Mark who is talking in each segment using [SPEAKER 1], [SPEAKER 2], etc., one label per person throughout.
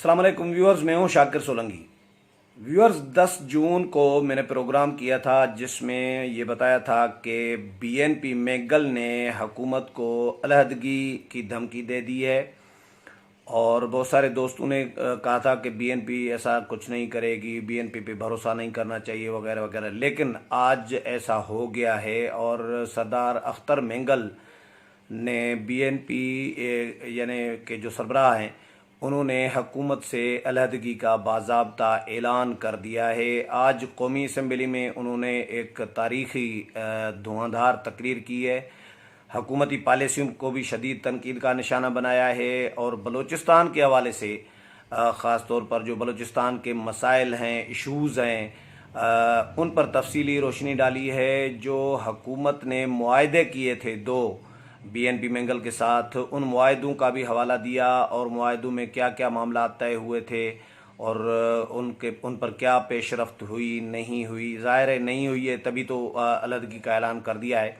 [SPEAKER 1] अस्सलाम वालेकुम व्यूअर्स, मैं हूं शाकिर सोलंकी। व्यूअर्स, 10 जून को मैंने प्रोग्राम किया था जिसमें ये बताया था कि बीएनपी मैगल ने हुकूमत को अलहदगी की धमकी दे दी है और बहुत सारे दोस्तों ने कहा था कि बीएनपी ऐसा कुछ नहीं करेगी, बीएनपी पे भरोसा नहीं करना चाहिए वगैरह वगैरह। लेकिन आज ऐसा हो गया है और सरदार अख्तर मैगल ने बीएनपी यानी कि जो सरबराह हैं उन्होंने हुकूमत से अलहदगी का बाज़ाब्ता ऐलान कर दिया है। आज कौमी असम्बली में उन्होंने एक तारीख़ी धुआंधार तकरीर की है, हुकूमती पॉलिसियों को भी शदीद तनकीद का निशाना बनाया है और बलूचिस्तान के हवाले से ख़ास तौर पर जो बलूचिस्तान के मसाइल हैं, इशूज़ हैं, उन पर तफसीली रोशनी डाली है। जो हुकूमत ने मुआहदे किए थे दो बीएनपी मैगल के साथ, उन मुआहदों का भी हवाला दिया और मुआहदों में क्या क्या मामला तय हुए थे और उन पर क्या पेशरफ्त हुई नहीं हुई। ज़ाहिर है नहीं हुई है तभी तो अलहदगी का ऐलान कर दिया है।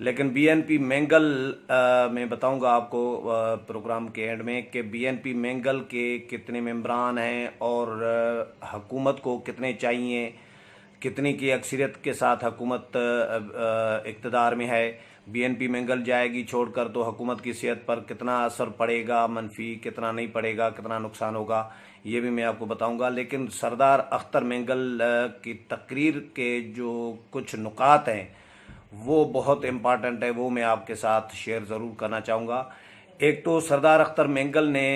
[SPEAKER 1] लेकिन बीएनपी मैगल मैं बताऊंगा आपको प्रोग्राम के एंड में कि बीएनपी मैगल के कितने मेंबरान हैं और हुकूमत को कितने चाहिए, कितनी की अक्सरियत के साथ हुकूमत इक़्तिदार में है। बीएनपी मैगल जाएगी छोड़कर तो हुकूमत की सेहत पर कितना असर पड़ेगा, मनफी कितना नहीं पड़ेगा, कितना नुकसान होगा, ये भी मैं आपको बताऊंगा। लेकिन सरदार अख्तर मैगल की तकरीर के जो कुछ नुकात हैं वो बहुत इम्पॉर्टेंट है, वो मैं आपके साथ शेयर ज़रूर करना चाहूँगा। एक तो सरदार अख्तर मैगल ने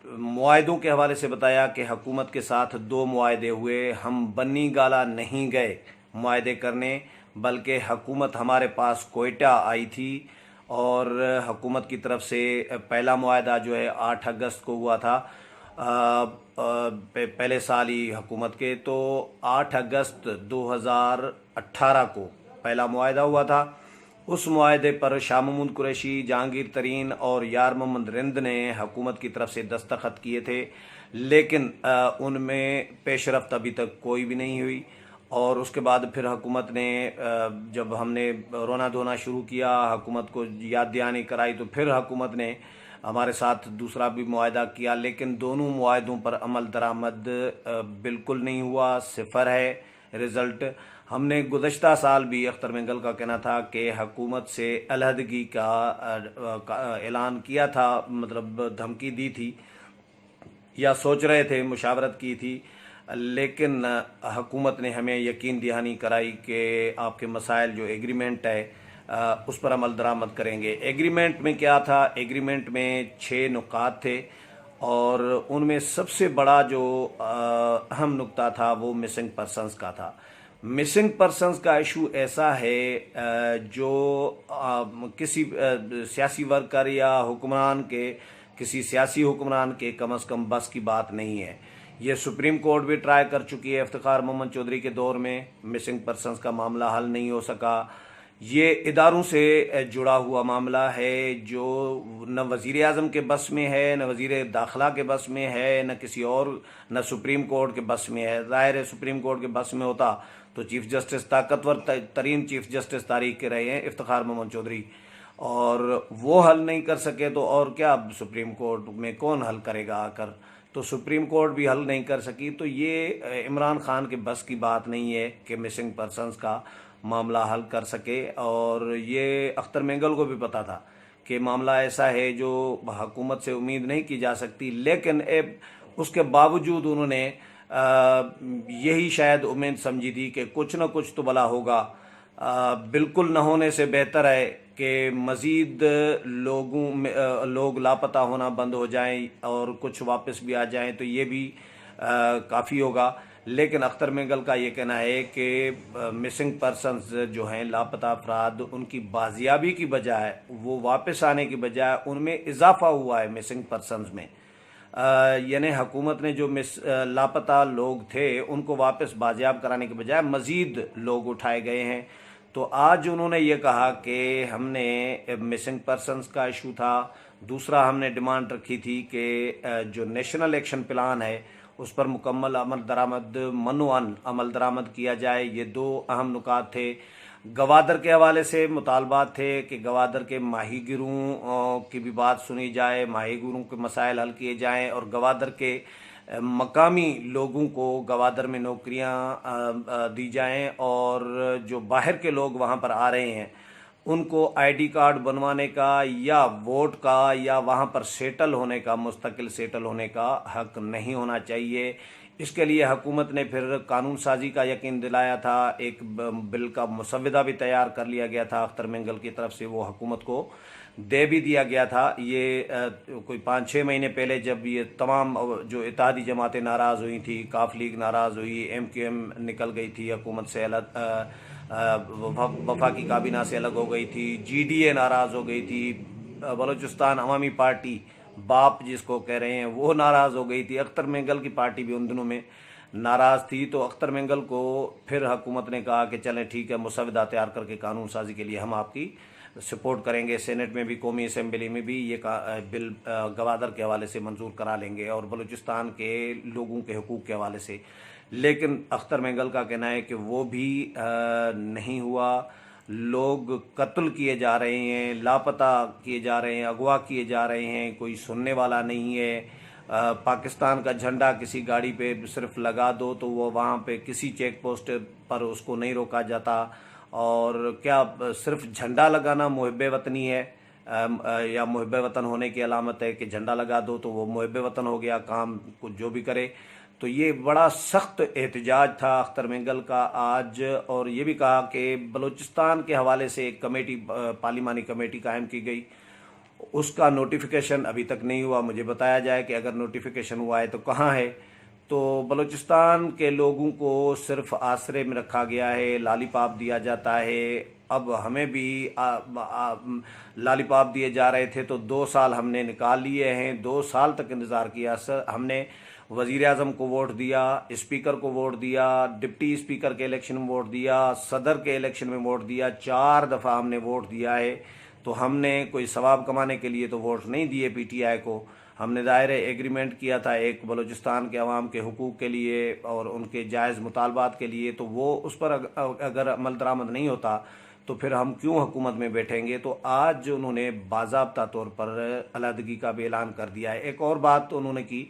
[SPEAKER 1] मुआहदों के हवाले से बताया कि हुकूमत के साथ दो मुआहदे हुए, हम बन्नी गाला नहीं गए मुआहदे करने, बल्कि हुकूमत हमारे पास कोयटा आई थी और हुकूमत की तरफ से पहला मुआहदा जो है 8 अगस्त को हुआ था, पहले साल ही हुकूमत के। तो 8 अगस्त 2018 को पहला मुआहदा हुआ था। उस मुआहदे पर शाह महमूद कुरैशी, जहांगीर तरीन और यार मोहम्मद रिंद ने हुकूमत की तरफ से दस्तखत किए थे, लेकिन उनमें पेशरफ्त अभी तक कोई भी नहीं हुई। और उसके बाद फिर हुकूमत ने जब हमने रोना धोना शुरू किया, हुकूमत को याद दहानी कराई, तो फिर हुकूमत ने हमारे साथ दूसरा भी मुआहदा किया, लेकिन दोनों मुआहदों पर अमल दरामद बिल्कुल नहीं हुआ, सिफर है रिज़ल्ट। हमने गुज़श्ता साल भी अख्तर मैगल का कहना था कि हुकूमत से अलहदगी का ऐलान किया था, मतलब धमकी दी थी या सोच रहे थे, मुशावरत की थी, लेकिन हुकूमत ने हमें यकीन दहानी कराई कि आपके मसाइल जो एग्रीमेंट है उस पर अमल दरामद करेंगे। एग्रीमेंट में क्या था? एग्रीमेंट में 6 नुकात थे और उनमें सबसे बड़ा जो अहम नुक्ता था वो मिसिंग पर्सनस का था। मिसिंग पर्सनस का इशू ऐसा है जो किसी सियासी वर्कर या हुक्मरान के, किसी सियासी हुक्मरान के कम अज़ कम बस की बात नहीं है। ये सुप्रीम कोर्ट भी ट्राई कर चुकी है, इफ्तिखार मोहम्मद चौधरी के दौर में मिसिंग पर्सनस का मामला हल नहीं हो सका। ये इदारों से जुड़ा हुआ मामला है जो न वज़ीर आज़म के बस में है, न वज़ीर दाखिला के बस में है, न किसी और, न सुप्रीम कोर्ट के बस में है। ज़ाहिर है सुप्रीम कोर्ट के बस में होता तो चीफ़ जस्टिस, ताकतवर तरीन चीफ़ जस्टिस तारीख के रहे हैं इफ्तिखार मोहम्मद चौधरी, और वो हल नहीं कर सके तो और क्या सुप्रीम कोर्ट में कौन हल करेगा आकर। तो सुप्रीम कोर्ट भी हल नहीं कर सकी। तो ये इमरान खान के बस की बात नहीं है कि मिसिंग पर्सनस का मामला हल कर सके, और ये अख्तर मैगल को भी पता था कि मामला ऐसा है जो हुकूमत से उम्मीद नहीं की जा सकती। लेकिन उसके बावजूद उन्होंने यही शायद उम्मीद समझी थी कि कुछ न कुछ तो भला होगा। बिल्कुल न होने से बेहतर है कि मज़ीद लोग लापता होना बंद हो जाएं और कुछ वापस भी आ जाएं तो ये भी काफ़ी होगा। लेकिन अख्तर मैगल का ये कहना है कि मिसिंग पर्सनस जो हैं, लापता अफराद, उनकी बाजियाबी की बजाय, वो वापस आने की बजाय उनमें इजाफा हुआ है मिसिंग पर्सनस में। यानी हुकूमत ने जो लापता लोग थे उनको वापस बाजियाब कराने के बजाय मज़ीद लोग उठाए गए हैं। तो आज उन्होंने ये कहा कि हमने मिसिंग पर्सनस का इशू था, दूसरा हमने डिमांड रखी थी कि जो नेशनल एक्शन प्लान है उस पर मुकम्मल अमल दरामद, मनोअन अमल दरामद किया जाए। ये 2 अहम नुकात थे। गवादर के हवाले से मुतालबात थे कि गवादर के माही गिरों की भी बात सुनी जाए, माही गिरों के मसाइल हल किए जाएं और गवादर के मकामी लोगों को गवादर में नौकरियां दी जाएं और जो बाहर के लोग वहां पर आ रहे हैं उनको आईडी कार्ड बनवाने का या वोट का या वहां पर सेटल होने का, मुस्तकिल सेटल होने का हक नहीं होना चाहिए। इसके लिए हुकूमत ने फिर कानून साजी का यकीन दिलाया था। एक बिल का मुसव्वदा भी तैयार कर लिया गया था अख्तर मिंगल की तरफ से, वो हुकूमत को दे भी दिया गया था। ये कोई 5-6 महीने पहले जब ये तमाम जो इत्तेहादी जमातें नाराज़ हुई थी, काफ लीग नाराज़ हुई, MQM निकल गई थी हुकूमत से अलग, वफाकी काबीना से अलग हो गई थी, GDA नाराज़ हो गई थी, बलूचिस्तान अवामी पार्टी बाप जिसको कह रहे हैं वो नाराज़ हो गई थी, अख्तर मिंगल की पार्टी भी उन दिनों में नाराज़ थी। तो अख्तर मिंगल को फिर हुकूमत ने कहा कि चलें ठीक है, मुसव्वदा तैयार करके कानून साजी के लिए हम आपकी सपोर्ट करेंगे, सेनेट में भी कौमी असम्बली में भी ये बिल गवादर के हवाले से मंजूर करा लेंगे और बलूचिस्तान के लोगों के हकूक़ के हवाले से। लेकिन अख्तर मिंगल का कहना है कि वो भी नहीं हुआ। लोग कत्ल किए जा रहे हैं, लापता किए जा रहे हैं, अगवा किए जा रहे हैं, कोई सुनने वाला नहीं है। पाकिस्तान का झंडा किसी गाड़ी पे सिर्फ लगा दो तो वो वहाँ पे किसी चेक पोस्ट पर उसको नहीं रोका जाता। और क्या सिर्फ झंडा लगाना मुहिब्बे वतनी है या मुहिब्बे वतन होने की अलामत है कि झंडा लगा दो तो वो मुहिब्बे वतन हो गया, काम कुछ जो भी करे। तो ये बड़ा सख्त एहतजाज था अख्तर मिंगल का आज। और ये भी कहा कि बलूचिस्तान के हवाले से एक कमेटी, पार्लिमानी कमेटी कायम की गई, उसका नोटिफिकेशन अभी तक नहीं हुआ। मुझे बताया जाए कि अगर नोटिफिकेशन हुआ है तो कहाँ है। तो बलूचिस्तान के लोगों को सिर्फ आसरे में रखा गया है, लालीपाप दिया जाता है। अब हमें भी लालीपाप दिए जा रहे थे तो 2 साल हमने निकाल लिए हैं, 2 साल तक इंतज़ार किया। सर हमने वज़ीर आज़म को वोट दिया, स्पीकर को वोट दिया, डिप्टी स्पीकर के इलेक्शन में वोट दिया, सदर के इलेक्शन में वोट दिया, 4 दफ़ा हमने वोट दिया है। तो हमने कोई सवाब कमाने के लिए तो वोट नहीं दिए PTI को। हमने दायरे एग्रीमेंट किया था एक बलूचिस्तान के अवाम के हुकूक के लिए और उनके जायज़ मुतालबात के लिए, तो वो उस पर अगर अमल दरामद नहीं होता तो फिर हम क्यों हुकूमत में बैठेंगे। तो आज उन्होंने बाज़ाब्ता तौर पर अलहदगी का भी ऐलान कर दिया है। एक और बात उन्होंने की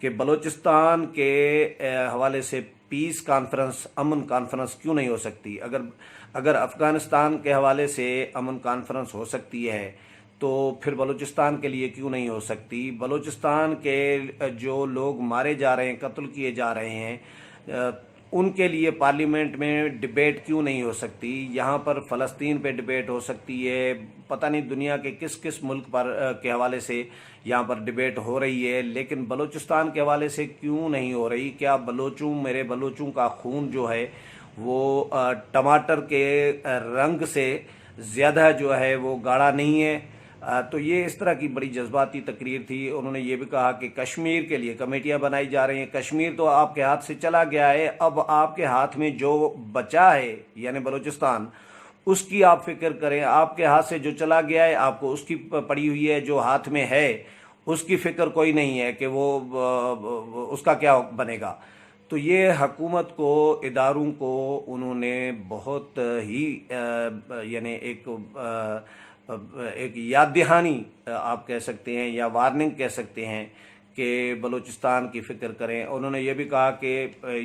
[SPEAKER 1] कि बलूचिस्तान के हवाले से पीस कॉन्फ्रेंस, अमन कॉन्फ्रेंस क्यों नहीं हो सकती। अगर अफ़गानिस्तान के हवाले से अमन कॉन्फ्रेंस हो सकती है तो फिर बलूचिस्तान के लिए क्यों नहीं हो सकती। बलूचिस्तान के जो लोग मारे जा रहे हैं, कत्ल किए जा रहे हैं, उनके लिए पार्लियामेंट में डिबेट क्यों नहीं हो सकती। यहाँ पर फ़लस्तीन पे डिबेट हो सकती है, पता नहीं दुनिया के किस किस मुल्क पर के हवाले से यहाँ पर डिबेट हो रही है, लेकिन बलूचिस्तान के हवाले से क्यों नहीं हो रही। क्या मेरे बलूचों का खून जो है वो टमाटर के रंग से ज़्यादा जो है वो गाढ़ा नहीं है। तो ये इस तरह की बड़ी जज्बाती तकरीर थी। उन्होंने ये भी कहा कि कश्मीर के लिए कमेटियां बनाई जा रही हैं। कश्मीर तो आपके हाथ से चला गया है, अब आपके हाथ में जो बचा है यानी बलूचिस्तान, उसकी आप फिक्र करें। आपके हाथ से जो चला गया है आपको उसकी पड़ी हुई है, जो हाथ में है उसकी फिक्र कोई नहीं है कि वो उसका क्या बनेगा। तो ये हुकूमत को, इदारों को उन्होंने बहुत ही यानी एक याद दहानी आप कह सकते हैं या वार्निंग कह सकते हैं कि बलूचिस्तान की फ़िक्र करें। उन्होंने ये भी कहा कि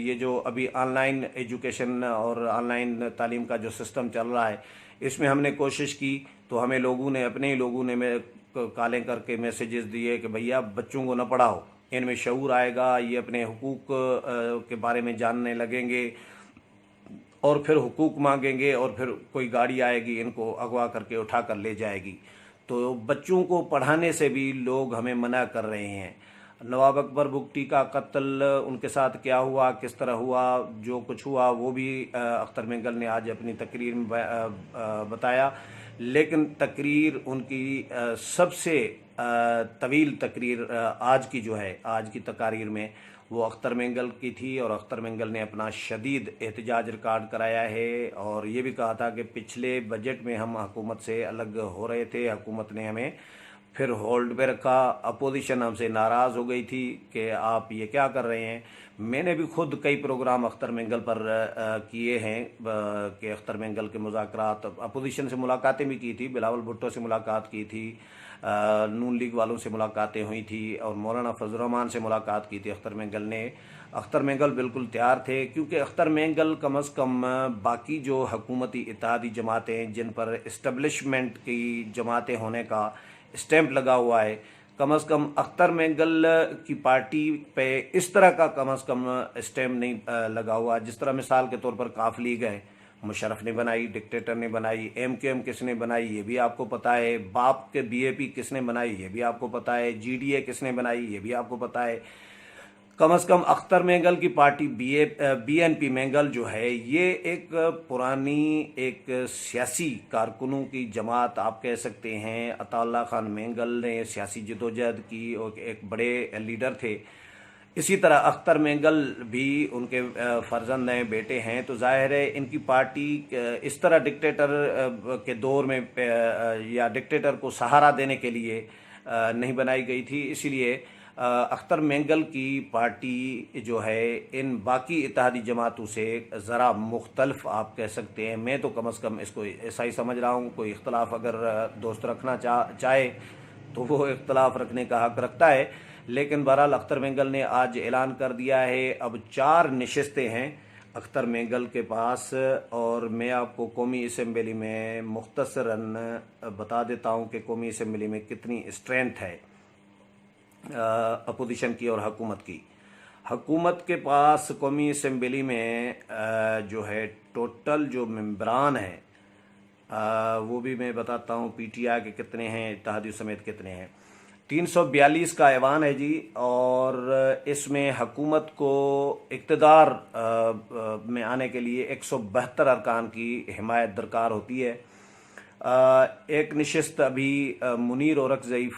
[SPEAKER 1] ये जो अभी ऑनलाइन एजुकेशन और ऑनलाइन तालीम का जो सिस्टम चल रहा है, इसमें हमने कोशिश की तो हमें लोगों ने, अपने ही लोगों ने कालें करके मैसेजेस दिए कि भैया बच्चों को न पढ़ाओ, इनमें शऊर आएगा, ये अपने हुकूक के बारे में जानने लगेंगे और फिर हुकूक मांगेंगे और फिर कोई गाड़ी आएगी इनको अगवा करके उठा कर ले जाएगी। तो बच्चों को पढ़ाने से भी लोग हमें मना कर रहे हैं। नवाब अकबर बुगटी का कत्ल, उनके साथ क्या हुआ, किस तरह हुआ, जो कुछ हुआ वो भी अख्तर मिंगल ने आज अपनी तकरीर में बताया। लेकिन तकरीर उनकी सबसे तवील तकरीर आज की जो है, आज की तकारीर में वो अख्तर मिंगल की थी और अख्तर मिंगल ने अपना शदीद एहतजाज रिकॉर्ड कराया है। और ये भी कहा था कि पिछले बजट में हम हुकूमत से अलग हो रहे थे, हुकूमत ने हमें फिर होल्ड पे रखा, अपोजिशन हमसे नाराज़ हो गई थी कि आप ये क्या कर रहे हैं। میں نے بھی خود کئی پروگرام اختر مینگل پر کیے ہیں کہ اختر مینگل کے مذاکرات، اپوزیشن سے ملاقاتیں بھی کی تھی، بلاول بھٹو سے ملاقات کی تھی، نون لیگ والوں سے ملاقاتیں ہوئی تھی، اور مولانا فضل الرحمان سے ملاقات کی تھی اختر مینگل نے۔ اختر مینگل بالکل تیار تھے، کیونکہ اختر مینگل کم از کم باقی جو حکومتی اتحادی جماعتیں جن پر اسٹیبلشمنٹ کی جماعتیں ہونے کا اسٹیمپ لگا ہوا ہے، کم از کم اختر مینگل کی پارٹی پہ اس طرح کا کم از کم اسٹیمپ نہیں لگا ہوا، جس طرح مثال کے طور پر کاف لیگ ہے، مشرف نے بنائی، ڈکٹیٹر نے بنائی، ایم کیو ایم کس نے بنائی یہ بھی آپ کو پتہ ہے، باپ کے بی اے پی کس نے بنائی یہ بھی آپ کو پتہ ہے، جی ڈی اے کس نے بنائی یہ بھی آپ کو پتہ ہے۔ کم از کم اختر مینگل کی party B N P Mengal جو ہے، یہ ایک پرانی ایک سیاسی کارکنوں کی جماعت آپ کہہ سکتے ہیں۔ عطا اللہ خان مینگل نے سیاسی جدوجہد کی اور ایک بڑے لیڈر تھے، اسی طرح اختر مینگل بھی ان کے فرزند ہیں، بیٹے ہیں، تو ظاہر ہے ان کی پارٹی اس طرح ڈکٹیٹر کے دور میں یا ڈکٹیٹر کو سہارا دینے کے لیے نہیں بنائی گئی تھی۔ اسی لیے اختر مینگل کی پارٹی جو ہے ان باقی اتحادی جماعتوں سے ذرا مختلف آپ کہہ سکتے ہیں۔ میں تو کم از کم اس کو ایسا ہی سمجھ رہا ہوں، کوئی اختلاف اگر دوست رکھنا چاہے تو وہ اختلاف رکھنے کا حق رکھتا ہے، لیکن بہرحال اختر مینگل نے آج اعلان کر دیا ہے اب 4 نشستیں ہیں اختر مینگل کے پاس، اور میں آپ کو قومی اسمبلی میں مختصراً بتا دیتا ہوں کہ قومی اسمبلی میں کتنی اسٹرینتھ ہے اپوزیشن کی اور حکومت کی۔ حکومت کے پاس قومی اسمبلی میں جو ہے ٹوٹل جو ممبران ہیں وہ بھی میں بتاتا ہوں، پی ٹی آئی کے کتنے ہیں، اتحادیوں سمیت کتنے ہیں۔ 342 کا ایوان ہے جی، اور اس میں حکومت کو اقتدار میں آنے کے لیے 172 ارکان کی حمایت درکار ہوتی ہے۔ ایک نشست ابھی منیر اورکزئی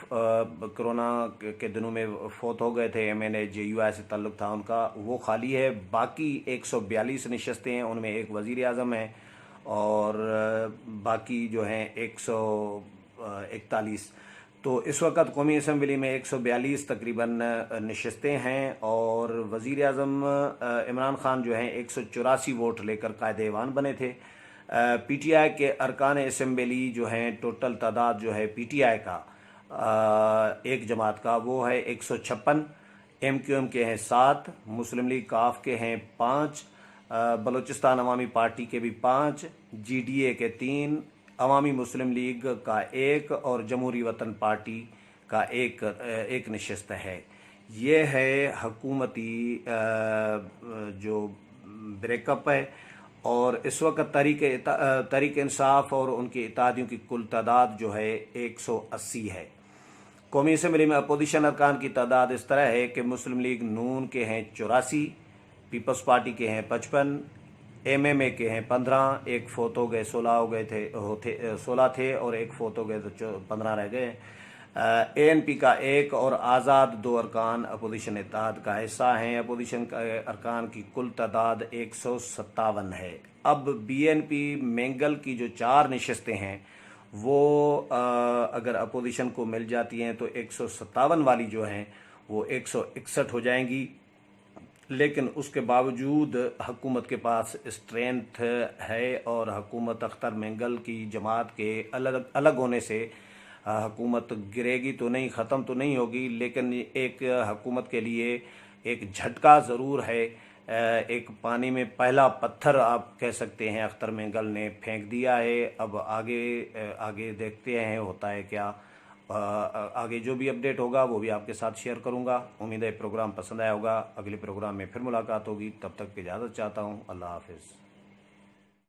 [SPEAKER 1] کرونا کے دنوں میں فوت ہو گئے تھے، M N A J U I سے تعلق تھا ان کا، وہ خالی ہے۔ باقی 142 نشستیں ہیں، ان میں ایک وزیر اعظم ہے اور باقی جو ہیں 141۔ تو اس وقت قومی اسمبلی میں 142 تقریباً نشستیں ہیں، اور وزیر اعظم عمران خان جو ہیں 184 ووٹ لے کر قائد ایوان بنے تھے۔ پی ٹی آئی کے ارکان اسمبلی جو ہیں ٹوٹل تعداد جو ہے پی ٹی آئی کا ایک جماعت کا وہ ہے 156، ایم کیو ایم کے ہیں 7، مسلم لیگ کاف کے ہیں 5، بلوچستان عوامی پارٹی کے بھی 5، جی ڈی اے کے 3، عوامی مسلم لیگ کا 1 اور جمہوری وطن پارٹی کا ایک نشست ہے۔ یہ ہے حکومتی جو بریک اپ ہے، اور اس وقت تحریک انصاف اور ان کے اتحادیوں کی کل تعداد جو ہے 180 ہے۔ قومی اسمبلی میں اپوزیشن ارکان کی تعداد اس طرح ہے کہ مسلم لیگ نون کے ہیں 84، پیپلز پارٹی کے ہیں 55، ایم ایم اے کے ہیں 15، ایک فوت ہو گئے 16 تھے اور ایک فوت ہو گئے تو 15 رہ گئے، اے این پی کا 1 اور آزاد 2 ارکان اپوزیشن اتحاد کا حصہ ہیں۔ اپوزیشن ارکان کی کل تعداد 157 ہے۔ اب بی این پی مینگل کی جو 4 نشستیں ہیں وہ اگر اپوزیشن کو مل جاتی ہیں تو 157 والی جو ہیں وہ 161 ہو جائیں گی، لیکن اس کے باوجود حکومت کے پاس اسٹرینتھ ہے، اور حکومت اختر مینگل کی جماعت کے الگ ہونے سے حکومت گرے گی تو نہیں، ختم تو نہیں ہوگی، لیکن ایک حکومت کے لیے ایک جھٹکا ضرور ہے، ایک پانی میں پہلا پتھر آپ کہہ سکتے ہیں اختر مینگل نے پھینک دیا ہے۔ اب آگے دیکھتے ہیں ہوتا ہے کیا، آگے جو بھی اپڈیٹ ہوگا وہ بھی آپ کے ساتھ شیئر کروں گا۔ امید ہے پروگرام پسند آیا ہوگا، اگلے پروگرام میں پھر ملاقات ہوگی، تب تک اجازت چاہتا ہوں، اللہ حافظ۔